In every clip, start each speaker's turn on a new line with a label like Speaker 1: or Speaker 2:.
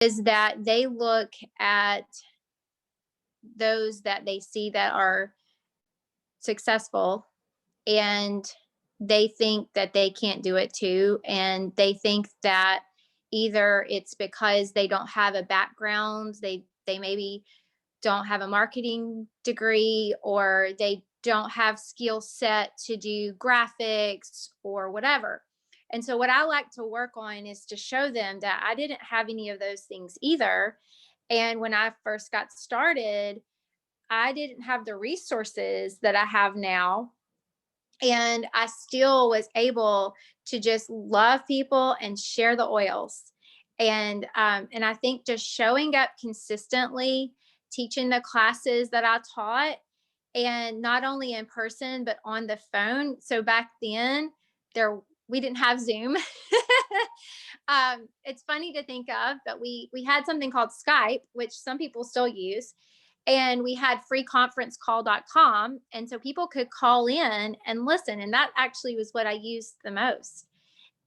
Speaker 1: is that they look at those that they see that are successful, and they think that they can't do it too. And they think that either it's because they don't have a background, they maybe don't have a marketing degree, or they don't have skill set to do graphics or whatever. And so what I like to work on is to show them that I didn't have any of those things either. And when I first got started, I didn't have the resources that I have now. And I still was able to just love people and share the oils. And I think just showing up consistently, teaching the classes that I taught, and not only in person but on the phone. So back then, there we didn't have Zoom. It's funny to think of, but we had something called Skype, which some people still use, and we had freeconferencecall.com, and so people could call in and listen, and that actually was what I used the most.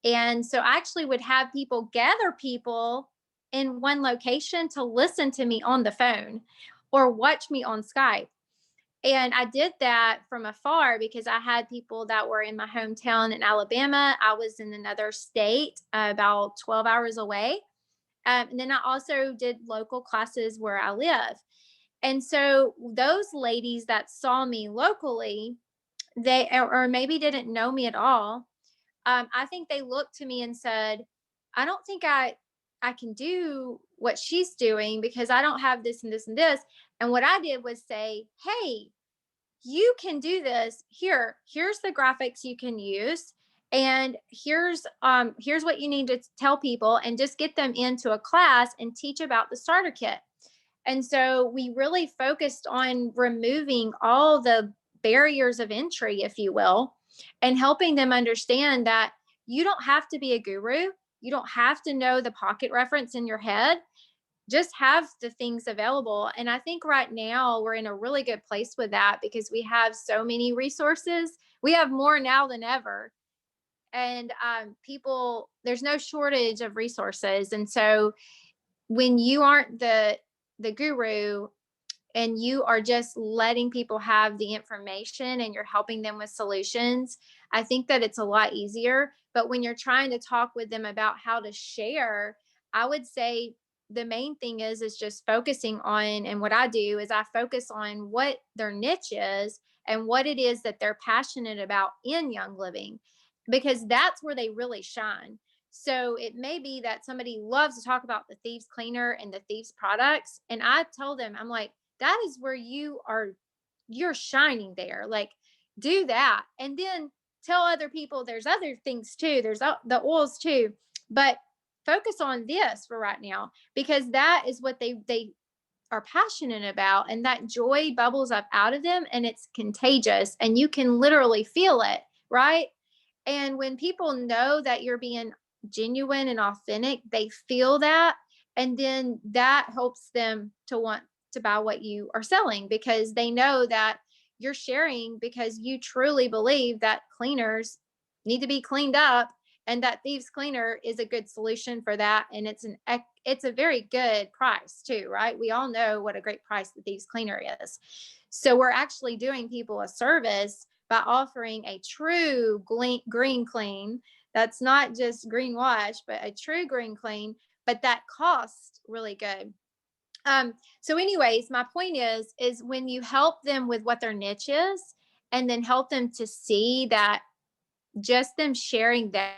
Speaker 1: And so I actually would have people gather people in one location to listen to me on the phone or watch me on Skype. And I did that from afar because I had people that were in my hometown in Alabama. I was in another state, about 12 hours away. And then I also did local classes where I live. And so those ladies that saw me locally, they or maybe didn't know me at all. I think they looked to me and said, "I don't think I can do what she's doing because I don't have this and this and this." And what I did was say, "Hey, you can do this. Here's the graphics you can use, and here's what you need to tell people, and just get them into a class and teach about the starter kit." And so we really focused on removing all the barriers of entry, if you will, and helping them understand that you don't have to be a guru. You don't have to know the pocket reference in your head. Just have the things available. And I think right now we're in a really good place with that because we have so many resources. We have more now than ever. And people, there's no shortage of resources. And so when you aren't the guru and you are just letting people have the information and you're helping them with solutions, I think that it's a lot easier. But when you're trying to talk with them about how to share, I would say the main thing is just focusing on, and what I do is I focus on what their niche is and what it is that they're passionate about in Young Living, because that's where they really shine. So it may be that somebody loves to talk about the Thieves Cleaner and the Thieves products. And I tell them, I'm like, that is where you're shining there. Like, do that. And then tell other people there's other things too. There's the oils too. But focus on this for right now, because that is what they are passionate about. And that joy bubbles up out of them and it's contagious and you can literally feel it. Right. And when people know that you're being genuine and authentic, they feel that. And then that helps them to want to buy what you are selling, because they know that you're sharing because you truly believe that cleaners need to be cleaned up, and that Thieves Cleaner is a good solution for that. And it's a very good price too, right? We all know what a great price the Thieves Cleaner is. So we're actually doing people a service by offering a true green clean that's not just green wash, but a true green clean, but that costs really good. So anyways, my point is when you help them with what their niche is, and then help them to see that just them sharing that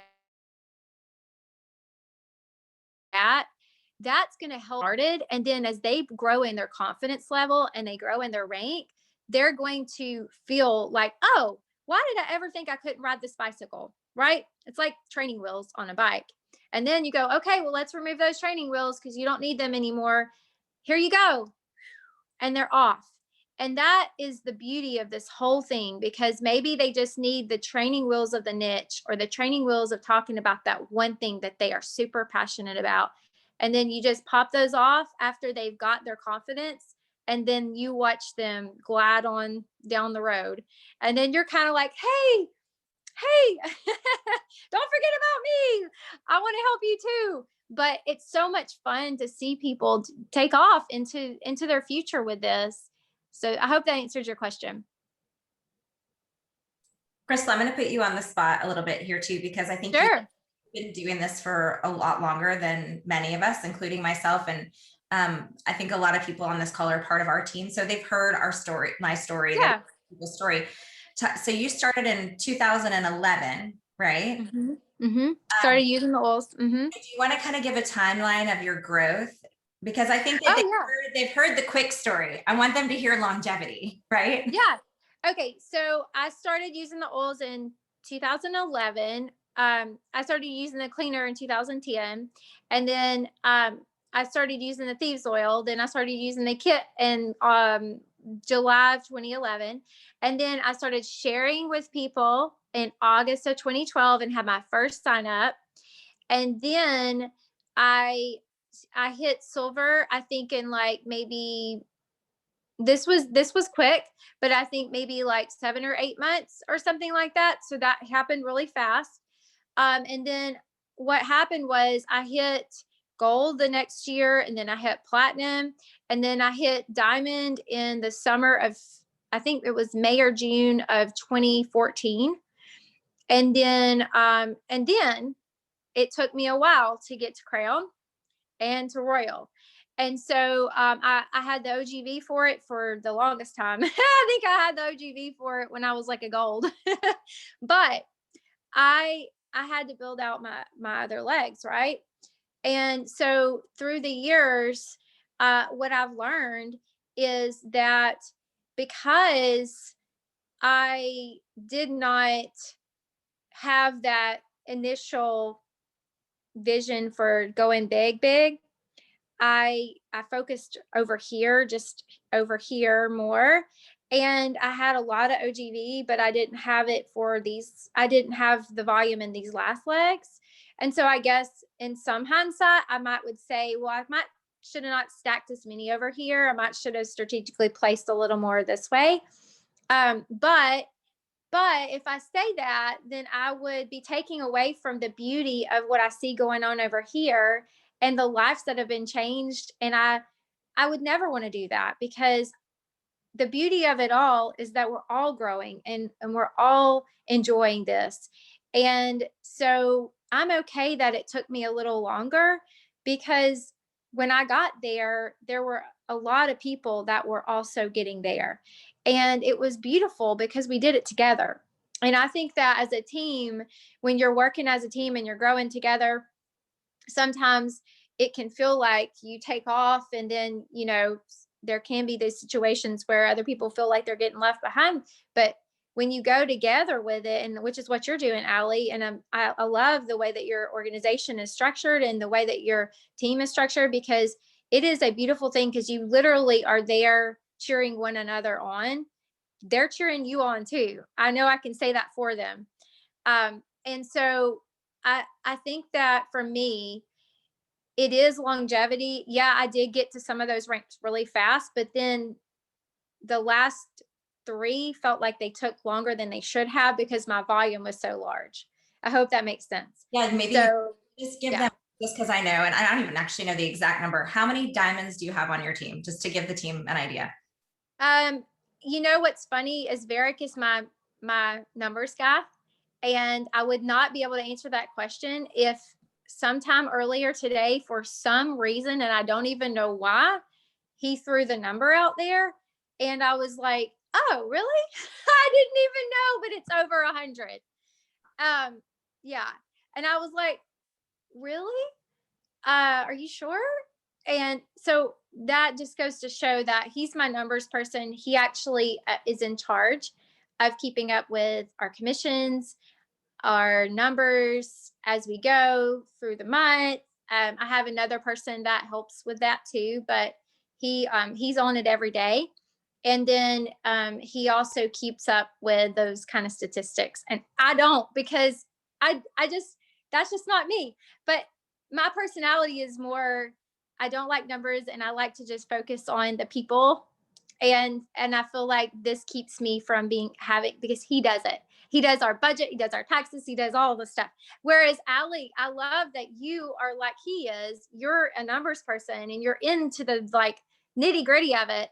Speaker 1: that's going to help started. And then as they grow in their confidence level and they grow in their rank, they're going to feel like, oh, why did I ever think I couldn't ride this bicycle? Right? It's like training wheels on a bike. And then you go, okay, well, let's remove those training wheels because you don't need them anymore. Here you go. And they're off. And that is the beauty of this whole thing, because maybe they just need the training wheels of the niche, or the training wheels of talking about that one thing that they are super passionate about. And then you just pop those off after they've got their confidence. And then you watch them glide on down the road. And then you're kind of like, hey, don't forget about me. I want to help you too. but it's so much fun to see people take off into their future with this. So I hope that answers your question.
Speaker 2: Crystal, I'm going to put you on the spot a little bit here too, because I think you've
Speaker 1: Sure.
Speaker 2: been doing this for a lot longer than many of us, including myself. And I think a lot of people on this call are part of our team. So they've heard our story, my story, the
Speaker 1: Yeah.
Speaker 2: people's story. So you started in 2011, right?
Speaker 1: Mm-hmm. Mm-hmm. Started using the oils. Mm-hmm.
Speaker 2: Do you want to kind of give a timeline of your growth? Because I think that
Speaker 1: Oh yeah.
Speaker 2: they've heard the quick story. I want them to hear longevity, right?
Speaker 1: Yeah. Okay. So I started using the oils in 2011. I started using the cleaner in 2010. And then I started using the thieves oil. Then I started using the kit in July of 2011. And then I started sharing with people in August of 2012 and had my first sign up. And then I I hit silver, I think in like maybe this was quick, but I think maybe like 7 or 8 months or something like that. So that happened really fast. And then what happened was I hit gold the next year, and then I hit platinum, and then I hit diamond in the summer of, I think it was May or June of 2014. And then it took me a while to get to crown and to royal. And so I had the OGV for it for the longest time. I think I had the OGV for it when I was like a gold, but I had to build out my other legs, right? And so through the years, what I've learned is that because I did not have that initial vision for going big, I focused over here, just over here more. And I had a lot of OGV, but I didn't have it for these. I didn't have the volume in these last legs. And so I guess in some hindsight, I might would say, well, I might should have not stacked as many over here. I might should have strategically placed a little more this way. But if I say that, then I would be taking away from the beauty of what I see going on over here and the lives that have been changed. And I would never want to do that, because the beauty of it all is that we're all growing and we're all enjoying this. And so I'm okay that it took me a little longer, because when I got there, there were a lot of people that were also getting there. And it was beautiful because we did it together. And I think that as a team, when you're working as a team and you're growing together, sometimes it can feel like you take off, and then there can be these situations where other people feel like they're getting left behind. But when you go together with it, and which is what you're doing, Allie, and I love the way that your organization is structured and the way that your team is structured, because it is a beautiful thing, because you literally are there cheering one another on. They're cheering you on too. I know I can say that for them. And so I think that for me, it is longevity. Yeah, I did get to some of those ranks really fast, but then the last three felt like they took longer than they should have because my volume was so large. I hope that makes sense.
Speaker 2: Yeah, maybe
Speaker 1: So,
Speaker 2: just give
Speaker 1: yeah.
Speaker 2: them, just because I know, and I don't even actually know the exact number. How many diamonds do you have on your team? Just to give the team an idea.
Speaker 1: Um, what's funny is Varick is my numbers guy, and I would not be able to answer that question if sometime earlier today, for some reason, and I don't even know why, he threw the number out there, and I was like, "Oh, really? I didn't even know, but it's over 100." Yeah, and I was like, "Really? Are you sure?" And so that just goes to show that he's my numbers person. He actually is in charge of keeping up with our commissions, our numbers as we go through the month. I have another person that helps with that too, but he's on it every day. And then he also keeps up with those kind of statistics, and I don't, because I just, that's just not me. But my personality is more, I don't like numbers, and I like to just focus on the people. And I feel like this keeps me from being having, because he does it. He does our budget, he does our taxes, he does all the stuff. Whereas Allie, I love that you are like he is. You're a numbers person and you're into the like nitty gritty of it.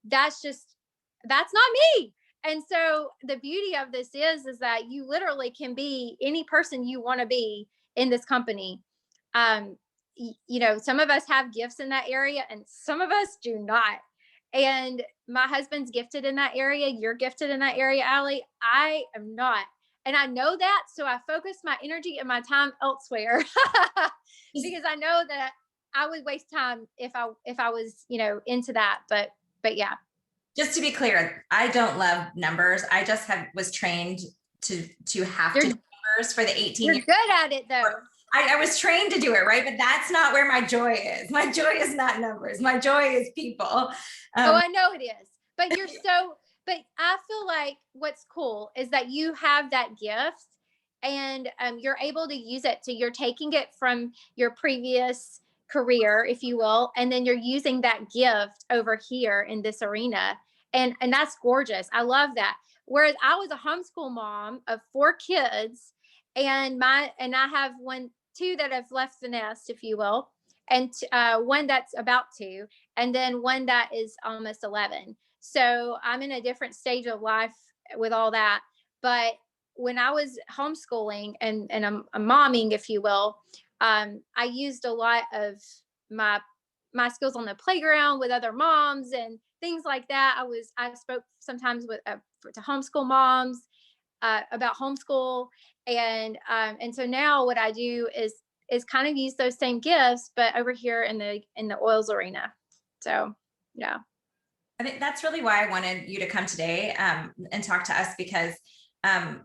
Speaker 1: That's just, that's not me. And so the beauty of this is that you literally can be any person you want to be in this company. Um, you know, some of us have gifts in that area and some of us do not. And my husband's gifted in that area. You're gifted in that area, Allie. I am not. And I know that. So I focus my energy and my time elsewhere because I know that I would waste time if I was, you know, into that. But yeah.
Speaker 2: Just to be clear, I don't love numbers. I just was trained to have to do numbers for the 18
Speaker 1: You're
Speaker 2: years.
Speaker 1: good at it though.
Speaker 2: I was trained to do it, right? But that's not where my joy is. My joy is not numbers. My joy is people.
Speaker 1: Oh, I know it is. But you're so, but I feel like what's cool is that you have that gift and you're able to use it. So you're taking it from your previous career, if you will, and then you're using that gift over here in this arena. And that's gorgeous. I love that. Whereas I was a homeschool mom of 4 kids and I have two that have left the nest, if you will, and one that's about to, and then one that is almost 11. So I'm in a different stage of life with all that. But when I was homeschooling and I'm momming, if you will, I used a lot of my skills on the playground with other moms and things like that. I spoke sometimes with to homeschool moms about homeschool, and so now what I do is kind of use those same gifts, but over here in the oils arena. So yeah.
Speaker 2: I think that's really why I wanted you to come today and talk to us, because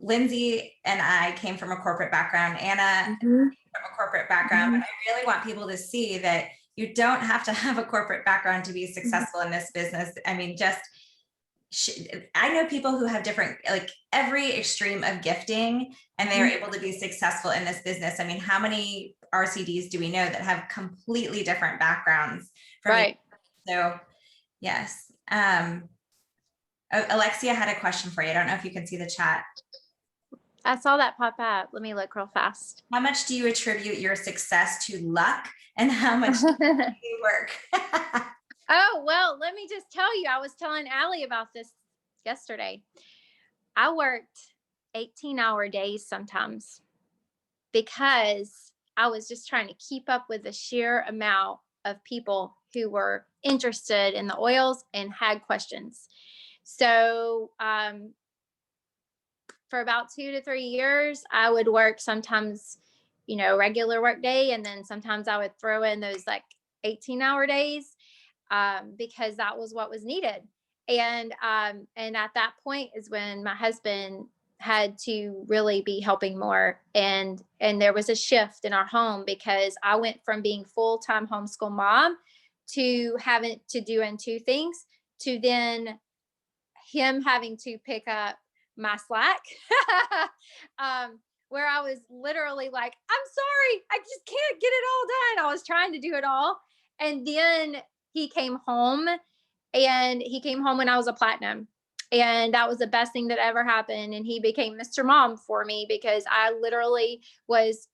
Speaker 2: Lindsay and I came from a corporate background. Anna from a corporate background, but I really want people to see that you don't have to have a corporate background to be successful in this business. I mean, I know people who have different, like every extreme of gifting, and they are able to be successful in this business. I mean, how many RCDs do we know that have completely different backgrounds from
Speaker 1: Right.
Speaker 2: So yes. Alexia had a question for you. I don't know if you can see the chat.
Speaker 1: I saw that pop up. Let me look real fast.
Speaker 2: How much do you attribute your success to luck, and how much do you work?
Speaker 1: Oh, well, let me just tell you, I was telling Allie about this yesterday. I worked 18-hour days sometimes because I was just trying to keep up with the sheer amount of people who were interested in the oils and had questions. So for about 2 to 3 years, I would work sometimes, you know, regular work day, and then sometimes I would throw in those like 18-hour days because that was what was needed. And at that point is when my husband had to really be helping more, and there was a shift in our home because I went from being full-time homeschool mom to having to doing 2 things, to then him having to pick up my slack. Where I was literally like, I'm sorry, I just can't get it all done. I was trying to do it all. And then he came home, and he came home when I was a platinum. And that was the best thing that ever happened. And he became Mr. Mom for me because I literally was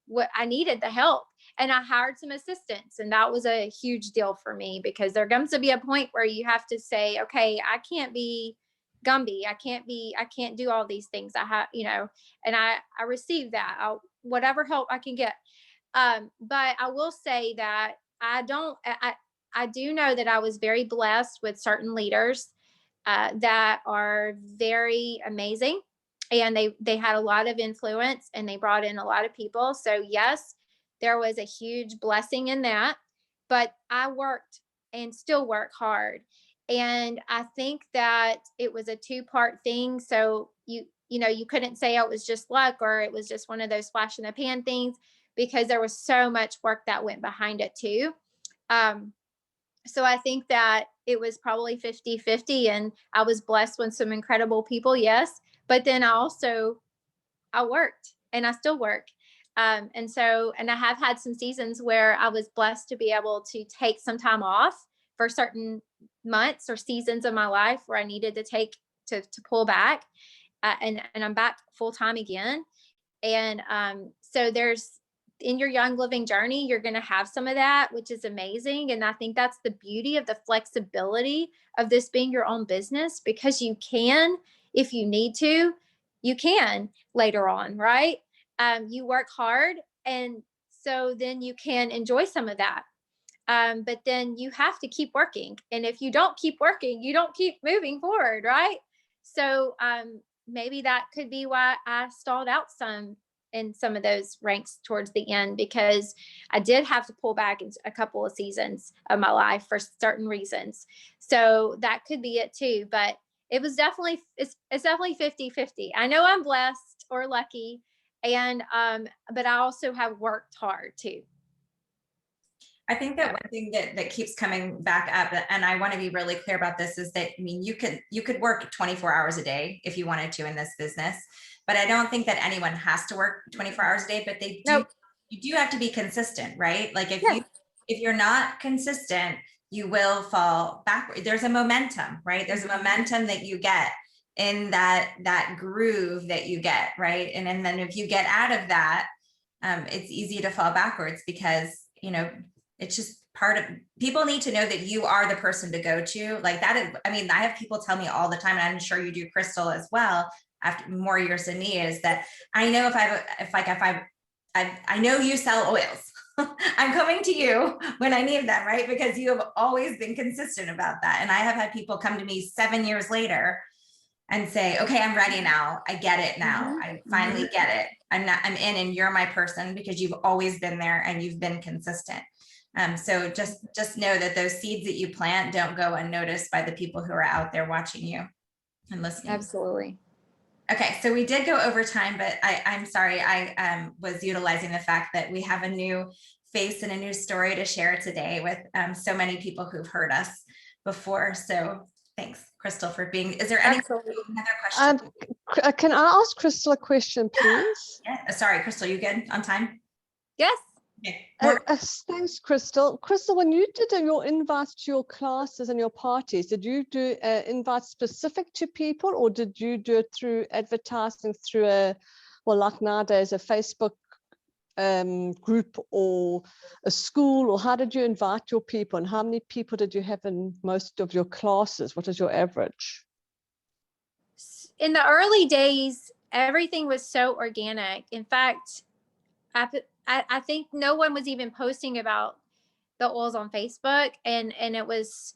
Speaker 1: what I needed the help. And I hired some assistants. And that was a huge deal for me because there comes to be a point where you have to say, okay, I can't be Gumby. I can't do all these things. I have, you know, and I received that. Whatever help I can get. But I will say that I do know that I was very blessed with certain leaders that are very amazing, and they had a lot of influence, and they brought in a lot of people. So yes, there was a huge blessing in that, but I worked and still work hard. And I think that it was a 2-part thing. So you know, you couldn't say it was just luck or it was just one of those flash in the pan things, because there was so much work that went behind it too. So I think that it was probably 50-50, and I was blessed with some incredible people. Yes. But then I worked and I still work. And I have had some seasons where I was blessed to be able to take some time off for certain months or seasons of my life where I needed to pull back. and I'm back full time again. And so there's, in your young living journey, you're going to have some of that, which is amazing. And I think that's the beauty of the flexibility of this being your own business, because you can, if you need to, you can later on, right? You work hard, and so then you can enjoy some of that. But then you have to keep working. And if you don't keep working, you don't keep moving forward, right? So maybe that could be why I stalled out some in some of those ranks towards the end, because I did have to pull back in a couple of seasons of my life for certain reasons. So that could be it too. But it was definitely, it's definitely 50-50. I know I'm blessed or lucky. And but I also have worked hard too.
Speaker 2: I think that one thing that keeps coming back up, and I want to be really clear about this, is that, I mean, you could work 24 hours a day if you wanted to in this business, but I don't think that anyone has to work 24 hours a day, but they do. Nope. You do have to be consistent, right? Like if you're not consistent, you will fall backward. There's a momentum, right? There's a momentum that you get in that groove that you get, right? And then if you get out of that, it's easy to fall backwards, because, you know, it's just part of, people need to know that you are the person to go to. Like that is, I mean, I have people tell me all the time, and I'm sure you do, Crystal, as well, after more years than me, is that I know I know you sell oils. I'm coming to you when I need them, right? Because you have always been consistent about that. And I have had people come to me 7 years later and say, okay, I'm ready now. I get it now. I finally get it. I'm in, and you're my person, because you've always been there and you've been consistent. So just know that those seeds that you plant don't go unnoticed by the people who are out there watching you and listening.
Speaker 1: Absolutely.
Speaker 2: Okay, so we did go over time, but I'm sorry. I was utilizing the fact that we have a new face and a new story to share today with so many people who've heard us before. So thanks, Crystal, for being. Is there any other question?
Speaker 3: Can I ask Crystal a question, please?
Speaker 2: Yeah. Sorry, Crystal, you good on time?
Speaker 1: Yes.
Speaker 3: Thanks, Crystal. Crystal, when you did your invites to your classes and your parties, did you do invites specific to people, or did you do it through advertising through like nowadays, a Facebook group or a school, or how did you invite your people, and how many people did you have in most of your classes? What is your average?
Speaker 1: In the early days, everything was so organic. In fact, I think no one was even posting about the oils on Facebook. And I was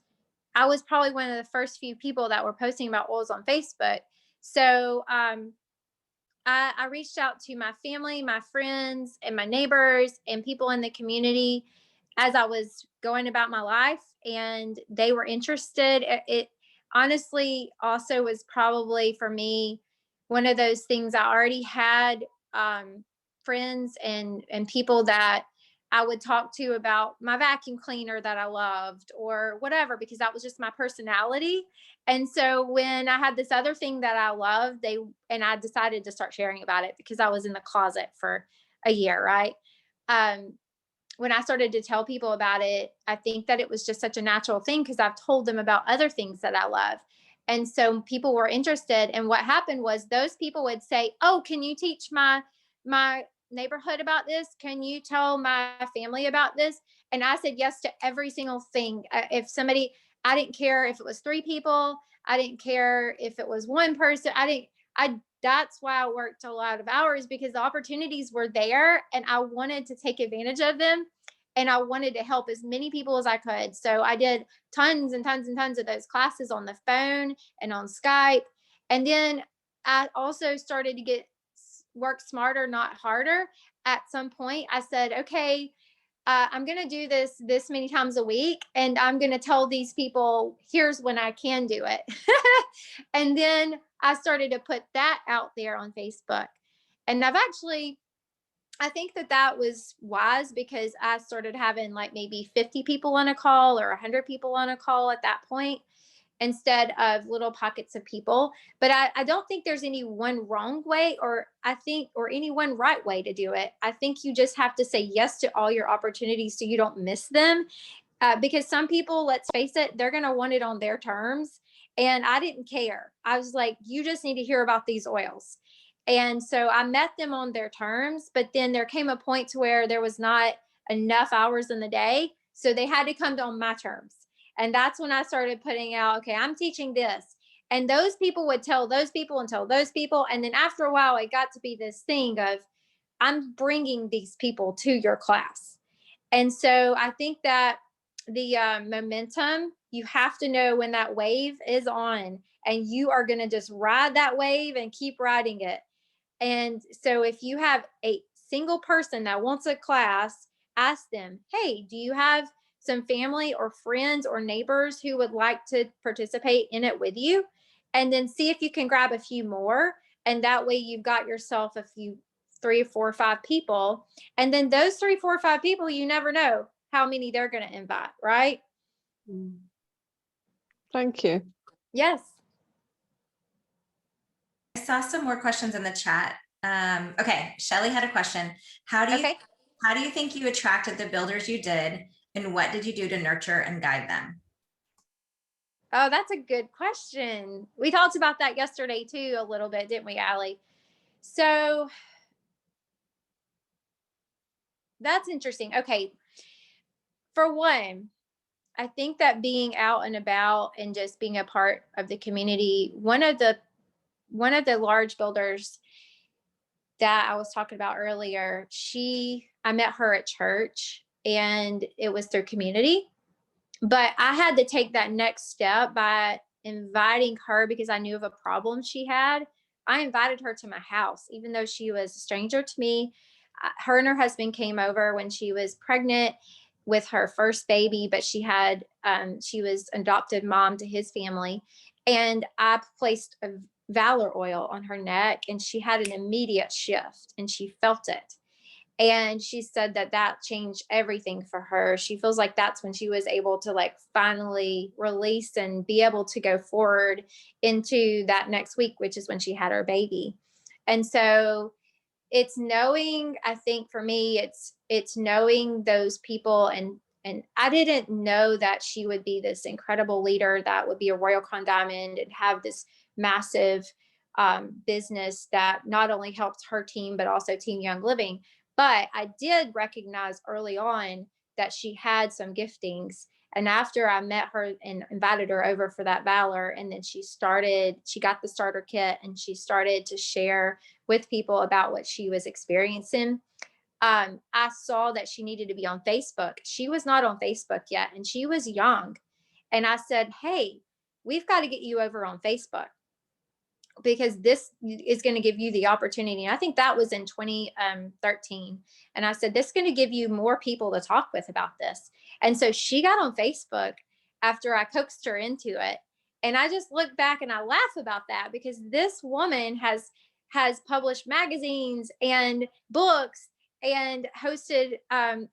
Speaker 1: probably one of the first few people that were posting about oils on Facebook. So I reached out to my family, my friends, and my neighbors and people in the community as I was going about my life, and they were interested. It honestly also was probably for me one of those things. I already had friends and people that I would talk to about my vacuum cleaner that I loved or whatever, because that was just my personality. And so when I had this other thing that I loved, I decided to start sharing about it because I was in the closet for a year, right? When I started to tell people about it, I think that it was just such a natural thing because I've told them about other things that I love. And so people were interested. And what happened was those people would say, oh, can you teach my neighborhood about this? Can you tell my family about this? And I said yes to every single thing. If somebody, I didn't care if it was 3 people. I didn't care if it was 1 person. That's why I worked a lot of hours, because the opportunities were there and I wanted to take advantage of them. And I wanted to help as many people as I could. So I did tons and tons and tons of those classes on the phone and on Skype. And then I also started to work smarter, not harder. At some point, I said, okay, I'm going to do this many times a week. And I'm going to tell these people, here's when I can do it. And then I started to put that out there on Facebook. And I think that was wise, because I started having like maybe 50 people on a call or 100 people on a call at that point, instead of little pockets of people. But I don't think there's any one wrong way, or any one right way to do it. I think you just have to say yes to all your opportunities so you don't miss them. Because some people, let's face it, they're going to want it on their terms. And I didn't care. I was like, you just need to hear about these oils. And so I met them on their terms, but then there came a point to where there was not enough hours in the day. So they had to come on my terms. And that's when I started putting out, okay, I'm teaching this. And those people would tell those people and tell those people. And then after a while, it got to be this thing of, I'm bringing these people to your class. And so I think that the momentum, you have to know when that wave is on, and you are going to just ride that wave and keep riding it. And so if you have a single person that wants a class, ask them, hey, do you have some family or friends or neighbors who would like to participate in it with you? And then see if you can grab a few more. And that way you've got yourself a few, 3, 4, 5 people. And then those 3, 4, 5 people, you never know how many they're going to invite, right?
Speaker 3: Thank you.
Speaker 1: Yes.
Speaker 2: I saw some more questions in the chat. Okay, Shelly had a question. How do you think you attracted the builders you did, and what did you do to nurture and guide them?
Speaker 1: Oh, that's a good question. We talked about that yesterday too, a little bit, didn't we, Allie? So that's interesting. Okay. For one, I think that being out and about and just being a part of the community, one of the large builders that I was talking about earlier, I met her at church, and it was through community. But I had to take that next step by inviting her, because I knew of a problem she had. I invited her to my house, even though she was a stranger to me. Her and her husband came over when she was pregnant with her first baby, but she was adopted mom to his family. And I placed a Valor oil on her neck, and she had an immediate shift, and she felt it. And she said that changed everything for her. She feels like that's when she was able to like finally release and be able to go forward into that next week, which is when she had her baby. And so it's knowing, I think for me, it's knowing those people. And I didn't know that she would be this incredible leader that would be a Royal Crown Diamond and have this massive business that not only helped her team, but also Team Young Living. But I did recognize early on that she had some giftings. And after I met her and invited her over for that Valor, and then she got the starter kit, and she started to share with people about what she was experiencing. I saw that she needed to be on Facebook. She was not on Facebook yet, and she was young. And I said, hey, we've got to get you over on Facebook, because this is going to give you the opportunity. And I think that was in 2013. And I said, this is going to give you more people to talk with about this. And so she got on Facebook after I coaxed her into it. And I just look back and I laugh about that, because this woman has published magazines and books and hosted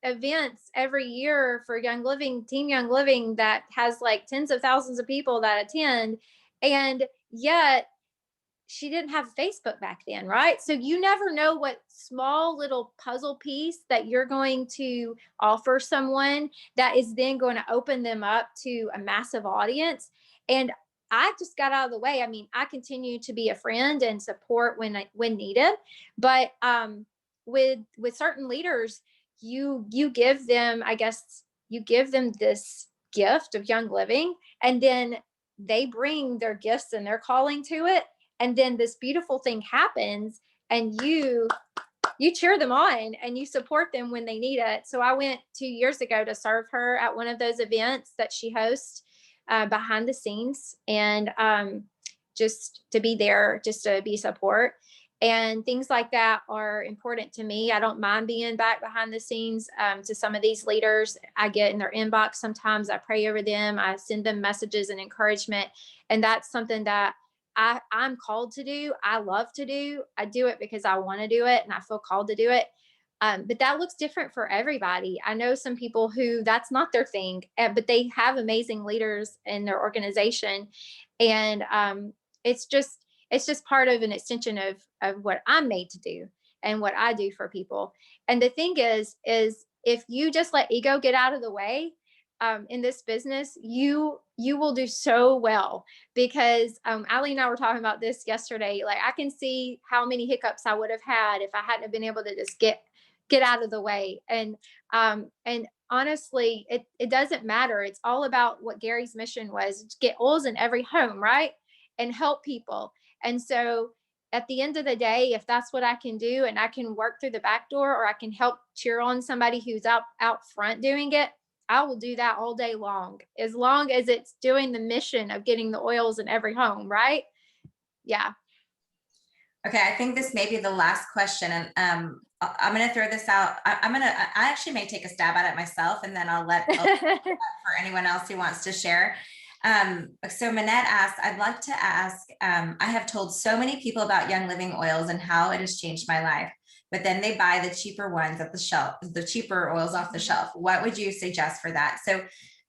Speaker 1: events every year for Young Living, Team Young Living, that has like tens of thousands of people that attend. And yet she didn't have Facebook back then, right? So you never know what small little puzzle piece that you're going to offer someone that is then going to open them up to a massive audience. And I just got out of the way. I mean, I continue to be a friend and support when needed, but with certain leaders, you give them, I guess, you give them this gift of Young Living, and then they bring their gifts and their calling to it. And then this beautiful thing happens, and you cheer them on and you support them when they need it. So I went 2 years ago to serve her at one of those events that she hosts behind the scenes, and just to be there, just to be support. And things like that are important to me. I don't mind being back behind the scenes to some of these leaders. I get in their inbox sometimes. I pray over them. I send them messages and encouragement. And that's something that I'm called to do. I love to do. I do it because I want to do it, and I feel called to do it. But that looks different for everybody. I know some people who that's not their thing, but they have amazing leaders in their organization. And it's just part of an extension of what I'm made to do and what I do for people. And the thing is if you just let ego get out of the way, in this business, you will do so well, because Ali and I were talking about this yesterday. Like, I can see how many hiccups I would have had if I hadn't been able to just get out of the way. And honestly, it doesn't matter. It's all about what Gary's mission was, to get oils in every home, right? And help people. And so at the end of the day, if that's what I can do, and I can work through the back door, or I can help cheer on somebody who's out front doing it, I will do that all day long as it's doing the mission of getting the oils in every home, right? Yeah.
Speaker 2: Okay, I think this may be the last question, and I'm going to throw this out. I actually may take a stab at it myself, and then I'll for anyone else who wants to share. So Manette asked, I'd like to ask, I have told so many people about Young Living oils and how it has changed my life, but then they buy the cheaper ones at the shelf, the cheaper oils off the shelf. What would you suggest for that? So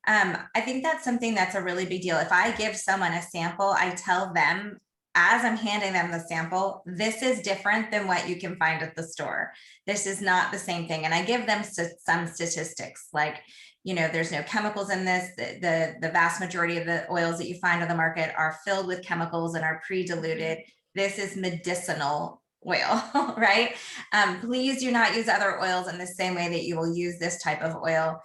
Speaker 2: I think that's something that's a really big deal. If I give someone a sample, I tell them, as I'm handing them the sample, this is different than what you can find at the store. This is not the same thing. And I give them some statistics, like, there's no chemicals in this. The vast majority of the oils that you find on the market are filled with chemicals and are pre-diluted. This is medicinal oil, right? Please do not use other oils in the same way that you will use this type of oil.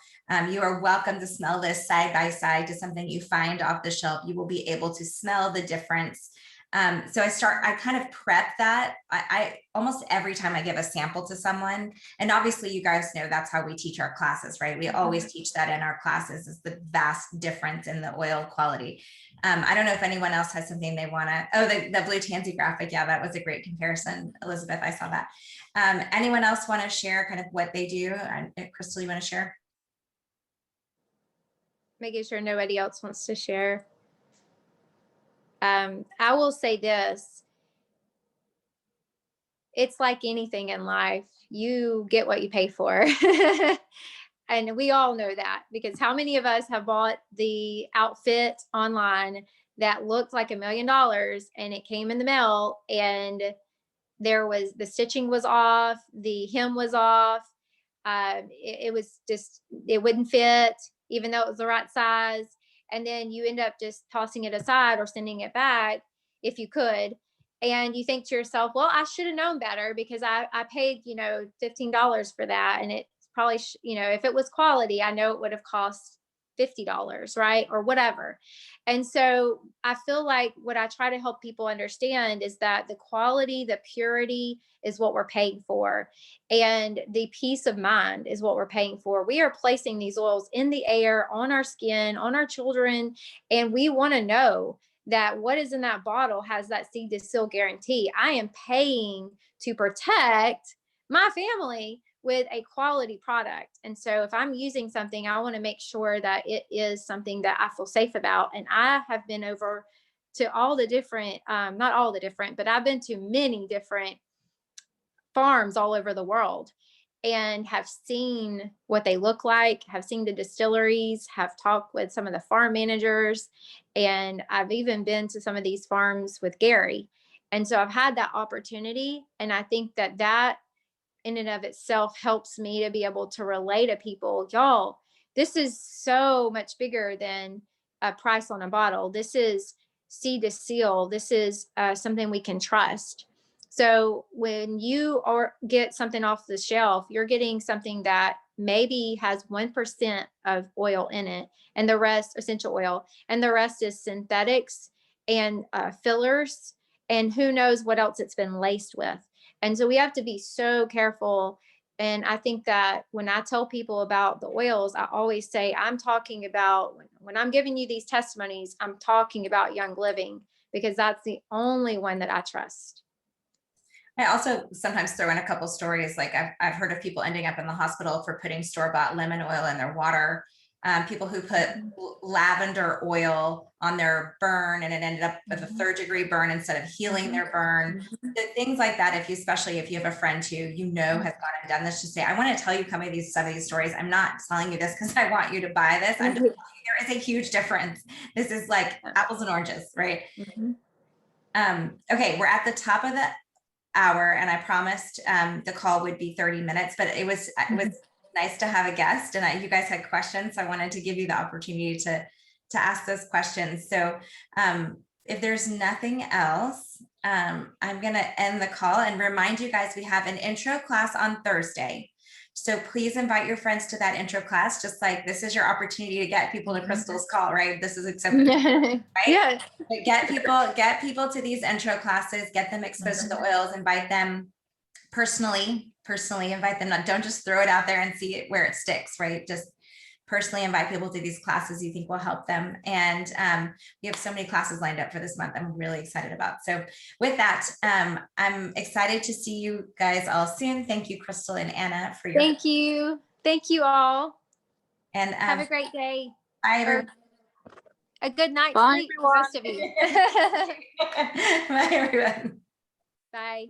Speaker 2: You are welcome to smell this side by side to something you find off the shelf. You will be able to smell the difference. So I kind of prep that. I almost every time I give a sample to someone, and obviously you guys know that's how we teach our classes, right? We always teach that in our classes, is the vast difference in the oil quality. I don't know if anyone else has something they want to, the blue tansy graphic. Yeah, that was a great comparison. Elizabeth, I saw that. Anyone else want to share kind of what they do? Crystal, you want to share?
Speaker 1: Making sure nobody else wants to share. I will say this. It's like anything in life. You get what you pay for. And we all know that, because how many of us have bought the outfit online that looked like $1 million, and it came in the mail and the stitching was off, the hem was off. It was just, it wouldn't fit, even though it was the right size. And then you end up just tossing it aside or sending it back if you could. And you think to yourself, well, I should have known better, because I paid, $15 for that. And it's probably, if it was quality, I know it would have cost $50, right? Or whatever. And so I feel like what I try to help people understand is that the quality, the purity is what we're paying for. And the peace of mind is what we're paying for. We are placing these oils in the air, on our skin, on our children. And we want to know that what is in that bottle has that seed to seal guarantee. I am paying to protect my family with a quality product. And so if I'm using something, I want to make sure that it is something that I feel safe about. And I have been over to all the different, not all the different, but I've been to many different farms all over the world, and have seen what they look like, have seen the distilleries, have talked with some of the farm managers, and I've even been to some of these farms with Gary. And so I've had that opportunity. And I think that in and of itself helps me to be able to relay to people, y'all, this is so much bigger than a price on a bottle. This is seed to seal. This is something we can trust. So when you get something off the shelf, you're getting something that maybe has 1% of oil in it, and the rest essential oil, and the rest is synthetics and fillers, and who knows what else it's been laced with. And so we have to be so careful. And I think that when I tell people about the oils, I always say, I'm talking about, when I'm giving you these testimonies, I'm talking about Young Living, because that's the only one that I trust.
Speaker 2: I also sometimes throw in a couple stories. Like I've heard of people ending up in the hospital for putting store-bought lemon oil in their water. People who put lavender oil on their burn and it ended up with a 3rd-degree burn instead of healing their burn. Things like that. Especially if you have a friend who has gone and done this, just say, I want to tell you some of these stories. I'm not telling you this because I want you to buy this. I'm just telling you there is a huge difference. This is like apples and oranges, right? Okay, we're at the top of the hour, and I promised the call would be 30 minutes, but it was nice to have a guest, and you guys had questions. So I wanted to give you the opportunity to ask those questions. So if there's nothing else, I'm going to end the call and remind you guys we have an intro class on Thursday. So please invite your friends to that intro class, just like this is your opportunity to get people to Crystal's call, right? This is accepted, right?
Speaker 1: Yeah.
Speaker 2: But get people to these intro classes, get them exposed to the oils, invite them personally invite them. Don't just throw it out there and see it where it sticks, right? Just personally invite people to these classes you think will help them. And we have so many classes lined up for this month I'm really excited about. So with that, I'm excited to see you guys all soon. Thank you, Crystal and Anna, for your
Speaker 1: Thank you. Thank you all.
Speaker 2: And
Speaker 1: have a great day.
Speaker 2: Bye, everyone.
Speaker 1: A good night's
Speaker 4: Bye,
Speaker 1: sleep for the rest of you.
Speaker 2: Bye, everyone.
Speaker 1: Bye.